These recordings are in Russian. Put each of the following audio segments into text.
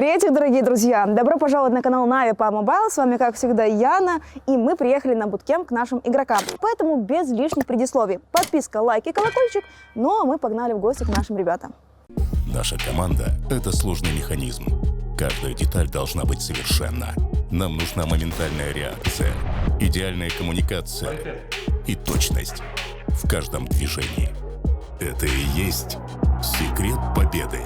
Приветик, дорогие друзья! Добро пожаловать на канал Нави PUBG Mobile. С вами, как всегда, Яна. И мы приехали на буткемп к нашим игрокам. Поэтому без лишних предисловий. Подписка, лайк и колокольчик. Ну а мы погнали в гости к нашим ребятам. Наша команда — это сложный механизм. Каждая деталь должна быть совершенна. Нам нужна моментальная реакция, идеальная коммуникация и точность в каждом движении. Это и есть секрет победы.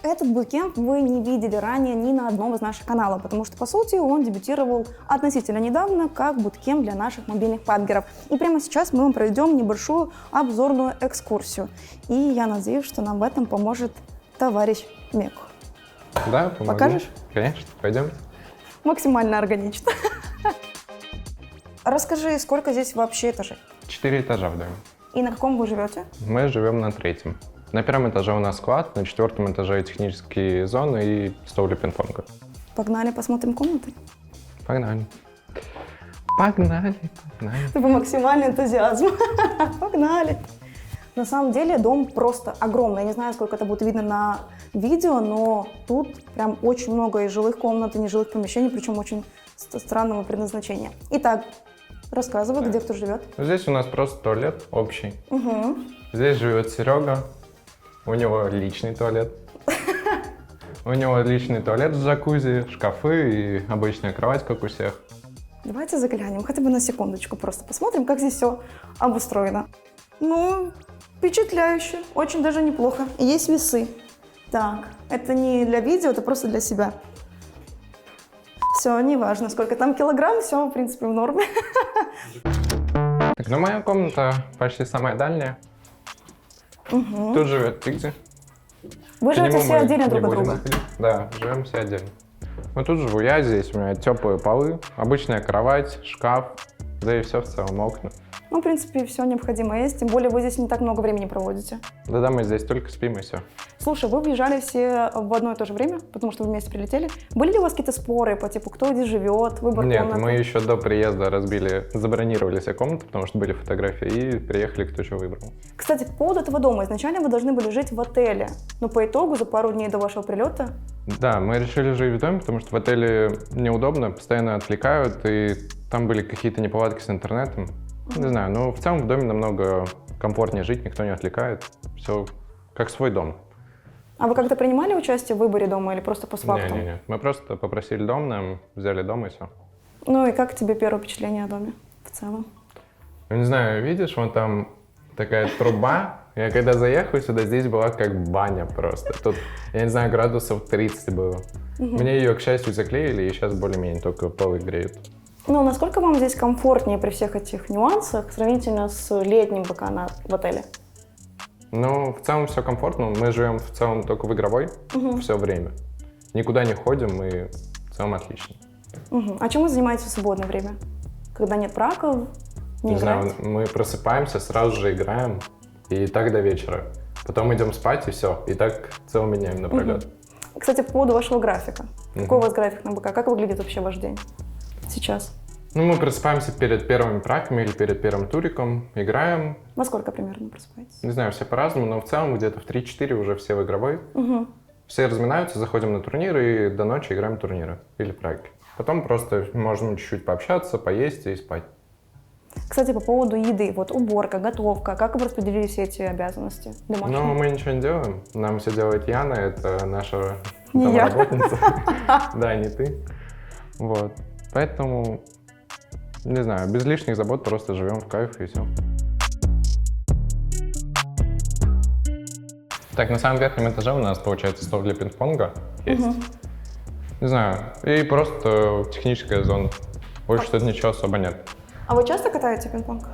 Этот буткемп вы не видели ранее ни на одном из наших каналов, потому что, по сути, он дебютировал относительно недавно как буткемп для наших мобильных пабгеров. И прямо сейчас мы вам проведем небольшую обзорную экскурсию. И я надеюсь, что нам в этом поможет товарищ Меку. Да, помогу. Покажешь? Конечно, пойдем. Максимально органично. Расскажи, сколько здесь вообще этажей? 4 этажа в доме. И на каком вы живете? Мы живем на 3-м. На 1-м этаже у нас склад, на 4-м этаже технические зоны и стол для пинг-понга. Погнали, посмотрим комнаты. Погнали. Погнали. Ты по максимальный энтузиазм. Погнали. На самом деле дом просто огромный. Я не знаю, сколько это будет видно на видео, но тут прям очень много и жилых комнат, и нежилых помещений, причем очень странного предназначения. Итак, рассказывай, где кто живет. Здесь у нас просто туалет общий. Угу. Здесь живет Серега. У него личный туалет. У него личный туалет с джакузи, шкафы и обычная кровать, как у всех. Давайте заглянем, хотя бы на секундочку, просто посмотрим, как здесь все обустроено. Ну, впечатляюще, очень даже неплохо. Есть весы. Так, это не для видео, это просто для себя. Все, неважно, сколько там килограмм, все, в принципе, в норме. Так, ну моя комната почти самая дальняя. Угу. Тут живет Тигзи. Вы живете все отдельно друг от друга? Заходить. Да, живем все отдельно. Вот тут живу я, здесь у меня теплые полы, обычная кровать, шкаф, да и все в целом, окна. Ну, в принципе, все необходимое есть, тем более вы здесь не так много времени проводите. Да-да, мы здесь только спим и все. Слушай, вы въезжали все в одно и то же время, потому что вы вместе прилетели. Были ли у вас какие-то споры по типу, кто здесь живет, выбор Нет, комнаты? мы еще до приезда забронировали себе комнату, потому что были фотографии, и приехали, кто что выбрал. Кстати, по поводу этого дома. Изначально вы должны были жить в отеле, но по итогу за пару дней до вашего прилета... Да, мы решили жить в доме, потому что в отеле неудобно, постоянно отвлекают, и там были какие-то неполадки с интернетом. Не знаю, но в целом в доме намного комфортнее жить, никто не отвлекает, все как свой дом. А вы как-то принимали участие в выборе дома или просто по факту? Не, мы просто попросили дом, нам взяли дом и все. Ну и как тебе первое впечатление о доме в целом? Ну не знаю, видишь, вон там такая труба. Я когда заехал сюда, здесь была как баня просто. Тут, я не знаю, градусов 30 было. Мне ее, к счастью, заклеили, и сейчас более-менее только полы греют. Ну, насколько вам здесь комфортнее при всех этих нюансах сравнительно с летним БК в отеле? Ну, в целом все комфортно. Мы живем в целом только в игровой все время. Никуда не ходим, и в целом отлично. А чем вы занимаетесь в свободное время? Когда нет браков, не знаю, играете? мы просыпаемся, сразу же играем, и так до вечера. Потом идем спать, и все. И так целыми днями напролет. Кстати, по поводу вашего графика. Какой у вас график на БК? Как выглядит вообще ваш день сейчас? Ну, мы просыпаемся перед первыми праками или перед первым туриком, играем. Во сколько примерно просыпаетесь? Не знаю, все по-разному, но в целом где-то в 3-4 уже все в игровой. Все разминаются, заходим на турниры и до ночи играем турниры или праки. Потом просто можем чуть-чуть пообщаться, поесть и спать. Кстати, по поводу еды. Вот уборка, готовка. Как вы распределили все эти обязанности домашние? Ну, мы ничего не делаем. Нам все делает Яна, это наша Не я. домработница. Да, не ты. Вот. Поэтому, не знаю, без лишних забот просто живем в кайф и все. Так, на самом верхнем этаже у нас, получается, стол для пинг-понга есть. Не знаю, и просто техническая зона. Больше тут ничего особо нет. А вы часто катаете пинг-понг?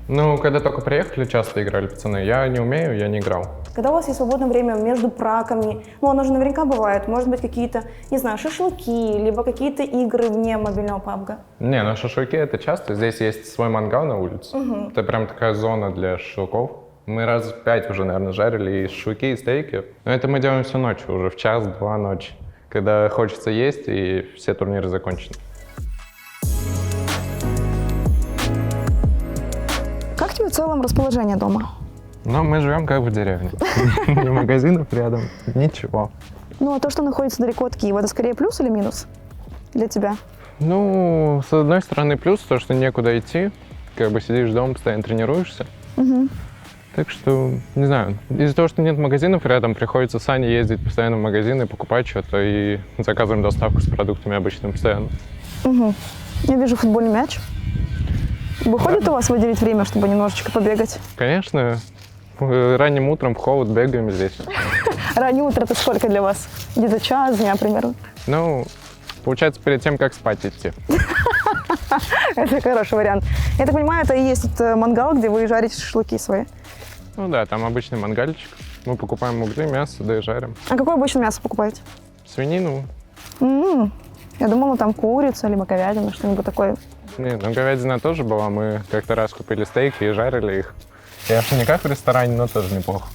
Ну, когда только приехали, часто играли пацаны. Я не умею, я не играл. Когда у вас есть свободное время между праками, ну, оно же наверняка бывает, может быть, какие-то, не знаю, шашлыки, либо какие-то игры вне мобильного пабга. Не, ну шашлыки это часто. Здесь есть свой мангал на улице. Это прям такая зона для шашлыков. Мы раз 5 уже, наверное, жарили и шашлыки, и стейки. Но это мы делаем всю ночь, уже в 1-2 ночи, когда хочется есть, и все турниры закончены. Как тебе в целом расположение дома? Но мы живем как в деревне. Ни магазинов рядом, ничего. Ну, а то, что находится далеко от Киева, это скорее плюс или минус для тебя? Ну, с одной стороны, плюс то, что некуда идти. Как бы сидишь дома, постоянно тренируешься. Угу. Так что, не знаю, из-за того, что нет магазинов рядом, приходится с Аней ездить постоянно в магазины, покупать что-то и заказываем доставку с продуктами обычно постоянно. Угу. Я вижу футбольный мяч. Выходит у вас выделить время, чтобы немножечко побегать? Конечно, ранним утром в холод бегаем здесь. Раннее утро это сколько для вас? Где-то час дня примерно? Ну, получается, перед тем, как спать идти. Это хороший вариант. Я так понимаю, это и есть тот мангал, где вы жарите шашлыки свои. Ну да, там обычный мангальчик. Мы покупаем угли, мясо, да и жарим. А какое обычно мясо покупаете? Свинину. Я думала, там курица, либо говядина, что-нибудь такое. Не, ну говядина тоже была. Мы как-то раз купили стейки и жарили их. Конечно, не как в ресторане, но тоже неплохо.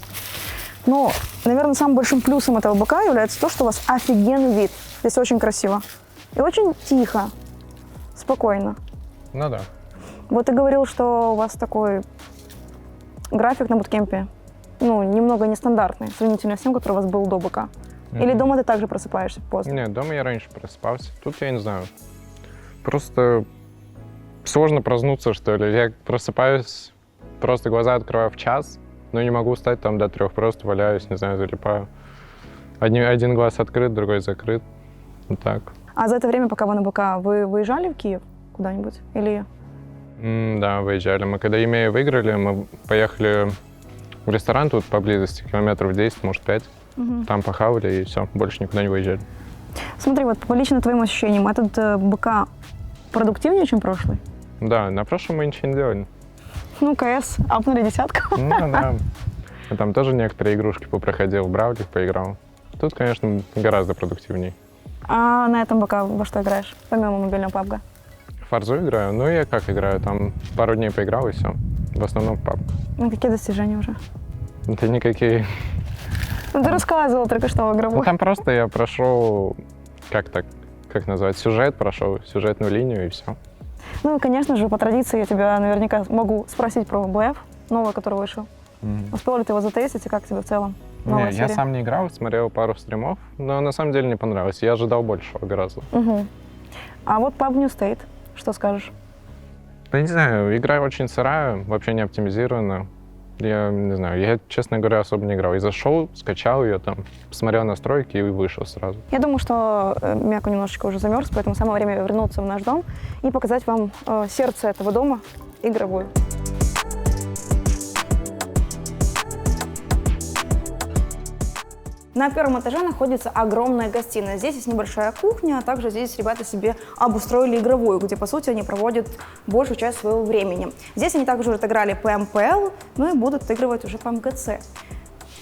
Но, наверное, самым большим плюсом этого быка является то, что у вас офигенный вид. Здесь очень красиво. И очень тихо, спокойно. Ну да. Вот ты говорил, что у вас такой график на буткемпе, ну, немного нестандартный, сравнительно с тем, который у вас был до быка. Или дома ты также просыпаешься поздно? Нет, дома я раньше просыпался. Тут я не знаю. Просто сложно проснуться, что ли. Я просыпаюсь, просто глаза открываю в час, но не могу встать там до 3, просто валяюсь, не знаю, залипаю. Один глаз открыт, другой закрыт. Вот так. А за это время, пока вы на БК, вы выезжали в Киев куда-нибудь? Или... Да, выезжали. Мы когда EMEA выиграли, мы поехали в ресторан тут поблизости, километров 10, может 5. Там похавали и все, больше никуда не выезжали. Смотри, вот по лично твоим ощущениям, этот БК продуктивнее, чем прошлый? Да, на прошлом мы ничего не делали. Ну, КС, апнули 10. Ну да. Я там тоже некоторые игрушки попроходил, в Бравлик поиграл. Тут, конечно, гораздо продуктивнее. А на этом БК во что играешь, помимо мобильного PUBG? Фарзу играю, ну я как играю, там пару дней поиграл и все. В основном в PUBG. Ну, какие достижения уже? Это никакие. Ну, ты рассказывал только что в игровой. Ну там просто я прошел, как назвать, сюжет, прошел сюжетную линию и все. Ну и, конечно же, по традиции я тебя наверняка могу спросить про БФ, новый, который вышел. Успел ли ты его затестить и как тебе в целом новая Не, я серия? сам не играл, смотрел пару стримов, но на самом деле не понравилось. Я ожидал большего гораздо. Угу. А вот PUBG New State, что скажешь? Да не знаю, игра очень сырая, вообще не оптимизирована. Я не знаю, я, честно говоря, особо не играл. Я зашел, скачал ее там, посмотрел настройки и вышел сразу. Я думаю, что Мяко немножечко уже замерз, поэтому самое время вернуться в наш дом и показать вам сердце этого дома, игровую. На первом этаже находится огромная гостиная. Здесь есть небольшая кухня, а также здесь ребята себе обустроили игровую, где, по сути, они проводят большую часть своего времени. Здесь они также уже отыграли по МПЛ, ну и будут отыгрывать уже по МГЦ.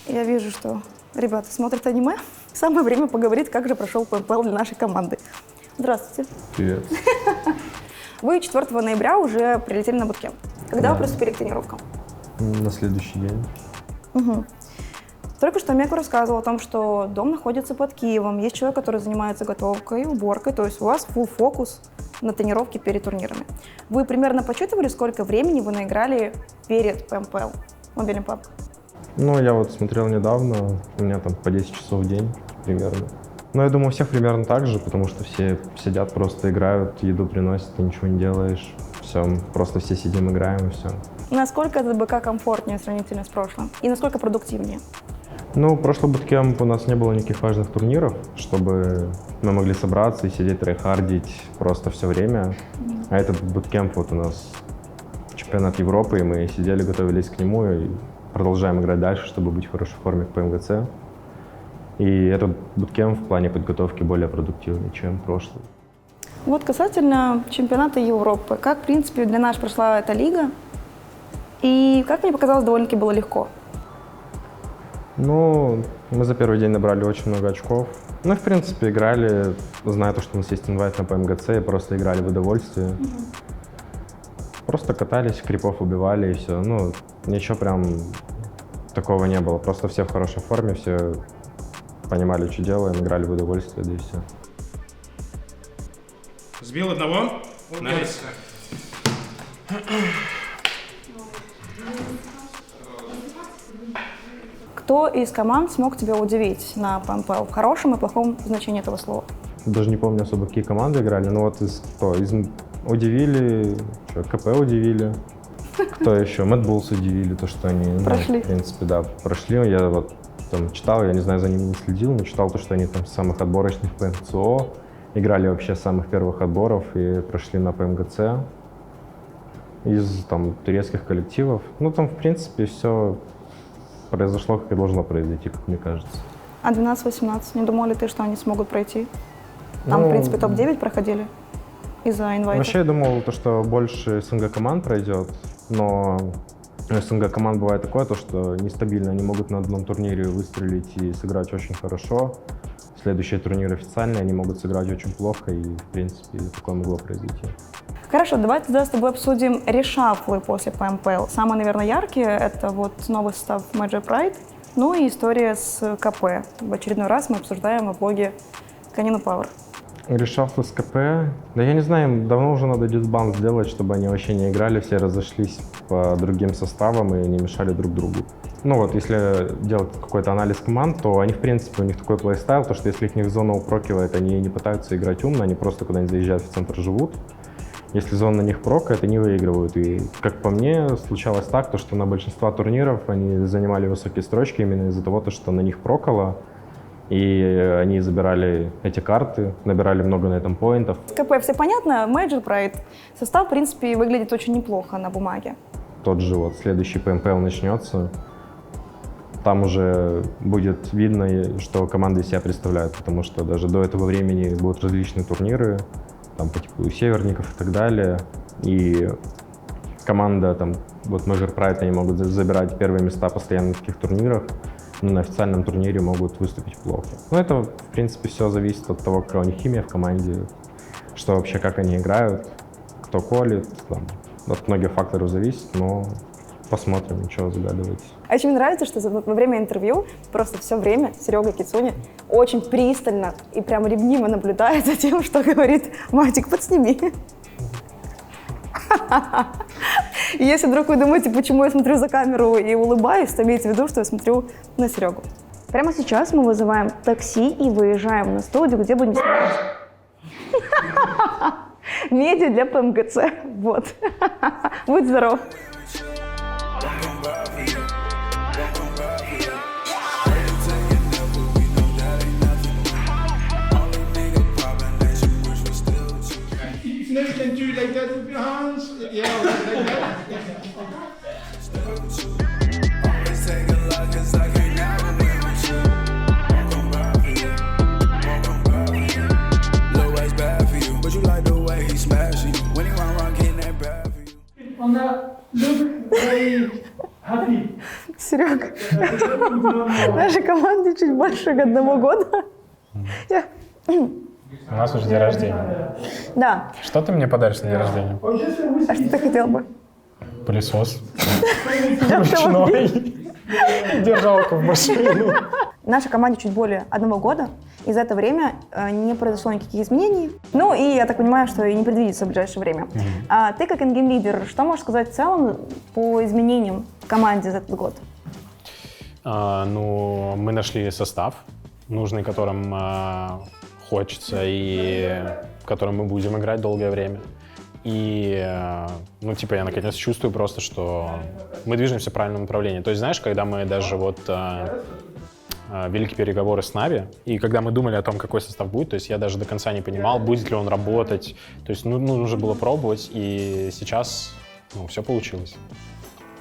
Я вижу, что ребята смотрят аниме. Самое время поговорить, как же прошел ПМПЛ для нашей команды. Здравствуйте. Привет. Вы 4 ноября уже прилетели на буткемп. Когда вы приступили к тренировкам? На следующий день. Угу. Только что Мяко рассказывал о том, что дом находится под Киевом. Есть человек, который занимается готовкой, уборкой, то есть у вас full фокус на тренировки перед турнирами. Вы примерно подсчитывали, сколько времени вы наиграли перед ПМПЛ, мобильный PUBG? Ну, я вот смотрел недавно, у меня там по 10 часов в день примерно. Но я думаю, у всех примерно так же, потому что все сидят, просто играют, еду приносят, ты ничего не делаешь. Все, просто все сидим, играем и все. Насколько этот БК комфортнее сравнительно с прошлым? И насколько продуктивнее? Ну, прошлый буткемп у нас не было никаких важных турниров, чтобы мы могли собраться и сидеть трейхардить просто все время. А этот буткемп вот у нас чемпионат Европы, и мы сидели, готовились к нему и продолжаем играть дальше, чтобы быть в хорошей форме к ПМГЦ. И этот буткемп в плане подготовки более продуктивный, чем прошлый. Вот касательно чемпионата Европы. Как, в принципе, для нас прошла эта лига? И, как мне показалось, довольно-таки было легко. Ну, мы за первый день набрали очень много очков. Ну, в принципе, играли, зная то, что у нас есть инвайт на ПМГЦ, и просто играли в удовольствие. Просто катались, крипов убивали и все. Ну, ничего прям такого не было. Просто все в хорошей форме, все понимали, что делаем, играли в удовольствие, да и все. Сбил одного. Найс. Кто из команд смог тебя удивить на ПМПЛ в хорошем и плохом значении этого слова? Даже не помню особо, какие команды играли, но вот удивили, КП удивили, кто еще, Mad Bulls удивили, то, что они, Прошли. в принципе, да, прошли. Я вот там читал, я не знаю, за ними не следил, но читал то, что они там с самых отборочных по МЦО играли вообще с самых первых отборов и прошли на ПМГЦ из там турецких коллективов. Ну, там, в принципе, все произошло, как и должно произойти, как мне кажется. А 12-18, не думал ли ты, что они смогут пройти? Там, в принципе, топ-9 проходили из-за инвайта. Вообще, я думал, то, что больше СНГ команд пройдет, но у СНГ команд бывает такое, то, что нестабильно. Они могут на одном турнире выстрелить и сыграть очень хорошо. Следующий турнир официальный, они могут сыграть очень плохо, и, в принципе, такое могло произойти. Хорошо, давайте тогда с тобой обсудим решафлы после ПМПЛ. Самые, наверное, яркие — это вот новый состав Major Pride, ну и история с КП. В очередной раз мы обсуждаем о блоге Canino Power. Решафлы с КП, да я не знаю, им давно уже надо дисбанд сделать, чтобы они вообще не играли, все разошлись по другим составам и не мешали друг другу. Ну вот, если делать какой-то анализ команд, то они, в принципе, у них такой плейстайл, то что если их зона упрокивает, они не пытаются играть умно, они просто куда-нибудь заезжают в центр, живут. Если зона на них прокает, они выигрывают. И, как по мне, случалось так, то, что на большинство турниров они занимали высокие строчки именно из-за того, что на них прокало. И они забирали эти карты, набирали много на этом поинтов. КП все понятно, Major Pride. Состав, в принципе, выглядит очень неплохо на бумаге. Тот же вот следующий ПМПЛ начнется. Там уже будет видно, что команды из себя представляют, потому что даже до этого времени будут различные турниры, там по типу северников и так далее. И команда, там, вот Major Pride, они могут забирать первые места постоянно в таких турнирах, но на официальном турнире могут выступить плохо. Но это, в принципе, все зависит от того, какая у них химия в команде, что вообще, как они играют, кто колет, там, от многих факторов зависит, но посмотрим, ничего загадывать. А еще мне нравится, что во время интервью просто все время Серега Кицуни очень пристально и прям ревниво наблюдает за тем, что говорит Матик, подсними. И если вдруг вы думаете, почему я смотрю за камеру и улыбаюсь, то имейте в виду, что я смотрю на Серегу. Прямо сейчас мы вызываем такси и выезжаем на студию, где будем снимать медиа для ПМГЦ. Вот. Будь здоров. Never can do like that with your hands. Yeah, like that. Always take a lot, 'cause I can't never win with you. Lil' Way's bad for you, but you like the way he smashing you. When he run, getting that bad for you. Она look very happy. Серега, нашей команде чуть больше 1 года. У нас уже день рождения. Да. Что ты мне подаришь на день рождения? А что ты хотел бы? Пылесос. Ручной. Держалку в машину. Нашей команде чуть более 1 года, и за это время не произошло никаких изменений. Ну и я так понимаю, что и не предвидится в ближайшее время. А ты как ингейм-лидер, что можешь сказать в целом по изменениям в команде за этот год? Ну, мы нашли состав, нужный которым хочется и которым мы будем играть долгое время. И, ну, типа, я наконец чувствую просто, что мы движемся в правильном направлении. То есть, знаешь, когда мы даже вот вели переговоры с Нави, и когда мы думали о том, какой состав будет, то есть я даже до конца не понимал, будет ли он работать. То есть, ну, нужно было пробовать, и сейчас, ну, все получилось.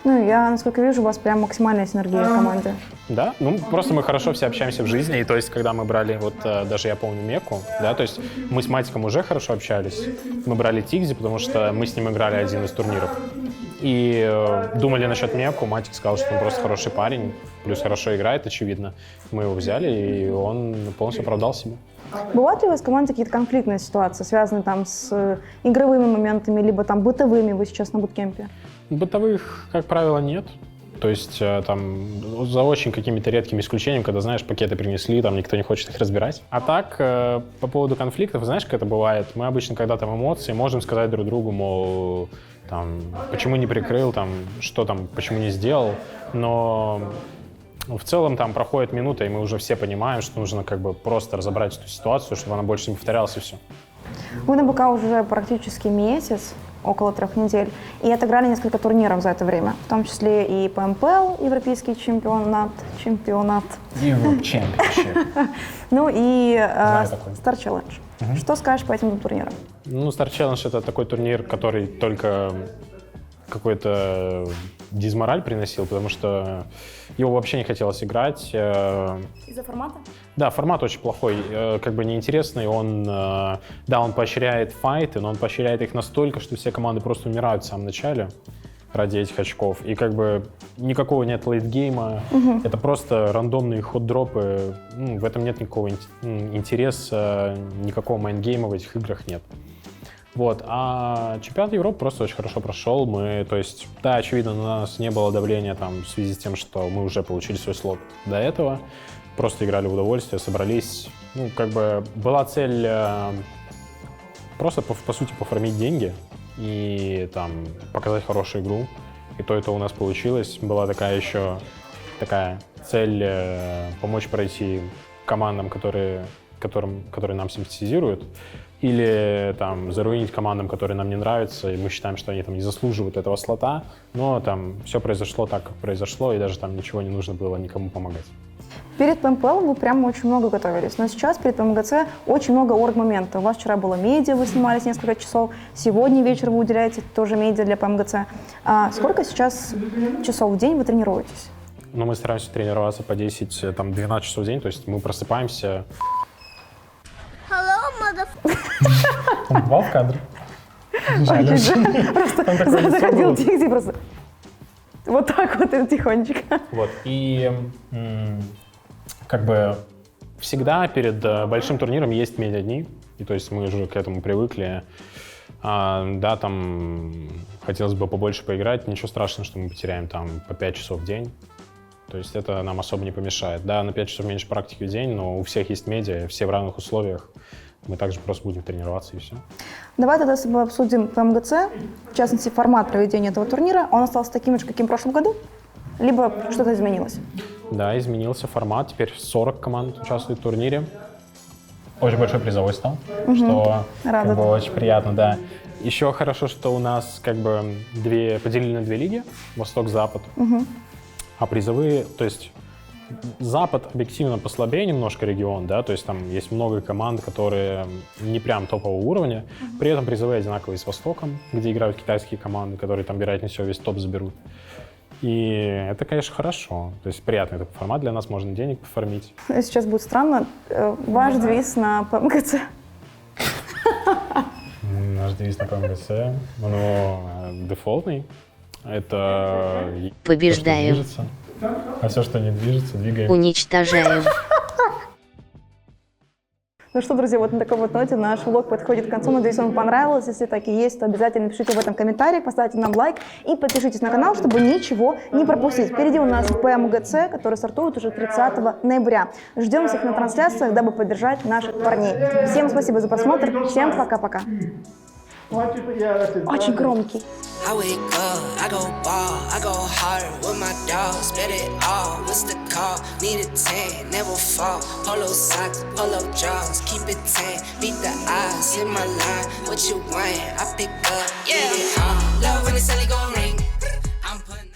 Ну, я, насколько вижу, у вас прям максимальная синергия в команде. Да, ну просто мы хорошо все общаемся в жизни, и то есть когда мы брали, вот даже я помню Меку, да, то есть мы с Матиком уже хорошо общались, мы брали Тигзи, потому что мы с ним играли один из турниров, и думали насчет Меку, Матик сказал, что он просто хороший парень, плюс хорошо играет, очевидно, мы его взяли, и он полностью оправдал себя. Бывают ли у вас в команде какие-то конфликтные ситуации, связанные там с игровыми моментами, либо там бытовыми, вы сейчас на буткемпе? Бытовых, как правило, нет. То есть там за очень какими-то редкими исключениями, когда, знаешь, пакеты принесли, там никто не хочет их разбирать. А так, по поводу конфликтов, знаешь, как это бывает? Мы обычно, когда там эмоции, можем сказать друг другу, мол, там, почему не прикрыл, там, что там, почему не сделал. Но в целом там проходит минута, и мы уже все понимаем, что нужно как бы просто разобрать эту ситуацию, чтобы она больше не повторялась, и все. Вы на БК уже практически месяц, около 3 недель, и отыграли несколько турниров за это время, в том числе и по МПЛ, Европейский чемпионат. Europe Championship. Ну и Знаю такой. Star Challenge. Что скажешь по этим турнирам? Ну, Star Challenge — это такой турнир, который только какой-то дизмораль приносил, потому что его вообще не хотелось играть. Из-за формата? Да, формат очень плохой, как бы неинтересный. Он поощряет файты, но он поощряет их настолько, что все команды просто умирают в самом начале ради этих очков. И как бы никакого нет лейтгейма. Это просто рандомные хот-дропы. В этом нет никакого интереса, никакого майндгейма в этих играх нет. Вот. А чемпионат Европы просто очень хорошо прошел. То есть, да, очевидно, на нас не было давления там, в связи с тем, что мы уже получили свой слот до этого. Просто играли в удовольствие, собрались. Ну, как бы была цель просто, по сути, пофармить деньги и там показать хорошую игру. И то это у нас получилось. Была такая цель помочь пройти командам, которые нам симпатизируют, или там заруинить командам, которые нам не нравятся, и мы считаем, что они там не заслуживают этого слота. Но там все произошло так, как произошло, и даже там ничего не нужно было никому помогать. Перед ПМПЛ вы прямо очень много готовились, но сейчас перед ПМГЦ очень много орг-моментов. У вас вчера было медиа, вы снимались несколько часов, сегодня вечером вы уделяете тоже медиа для ПМГЦ. Сколько сейчас часов в день вы тренируетесь? Ну, мы стараемся тренироваться по 10-12 часов в день, то есть мы просыпаемся. Он попал в кадр. Просто заходил тихо, просто вот так вот тихонечко. Вот, и как бы всегда перед большим турниром есть медиа-дни, и то есть мы уже к этому привыкли. Да, там хотелось бы побольше поиграть, ничего страшного, что мы потеряем там по 5 часов в день. То есть это нам особо не помешает. Да, на 5 часов меньше практики в день, но у всех есть медиа, все в равных условиях. Мы также просто будем тренироваться и все. Давай тогда с тобой обсудим ПМГЦ, в частности, формат проведения этого турнира. Он остался таким же, каким в прошлом году? Либо что-то изменилось? Да, изменился формат. Теперь 40 команд участвуют в турнире. Очень большой призовой стал, что как бы, очень приятно, да. Еще хорошо, что у нас как бы поделили на 2 лиги, Восток-Запад. А призовые, то есть Запад объективно послабее немножко регион, да, то есть там есть много команд, которые не прям топового уровня, при этом призовые одинаковые с Востоком, где играют китайские команды, которые там, вероятнее всего, весь топ заберут. И это, конечно, хорошо, то есть приятный такой формат для нас, можно денег пофармить. Сейчас будет странно, ваш девиз на ПМГЦ? Наш девиз на ПМГЦ, он дефолтный. Это побеждаем. То, что движется, а все, что не движется, двигаем. Уничтожаем. Ну что, друзья, вот на такой вот ноте наш влог подходит к концу. Надеюсь, вам понравилось. Если так и есть, то обязательно пишите об этом в комментариях, поставьте нам лайк и подпишитесь на канал, чтобы ничего не пропустить. Впереди у нас ПМГЦ, который стартует уже 30 ноября. Ждем всех на трансляциях, дабы поддержать наших парней. Всем спасибо за просмотр. Всем пока-пока. Очень громкий. I wake up, I go ball, I go hard with my dogs, spit it all, what's the call? Need a 10, never fall, polo socks, polo jaws, keep it 10, beat the odds, in my line, what you want, I pick up, yeah.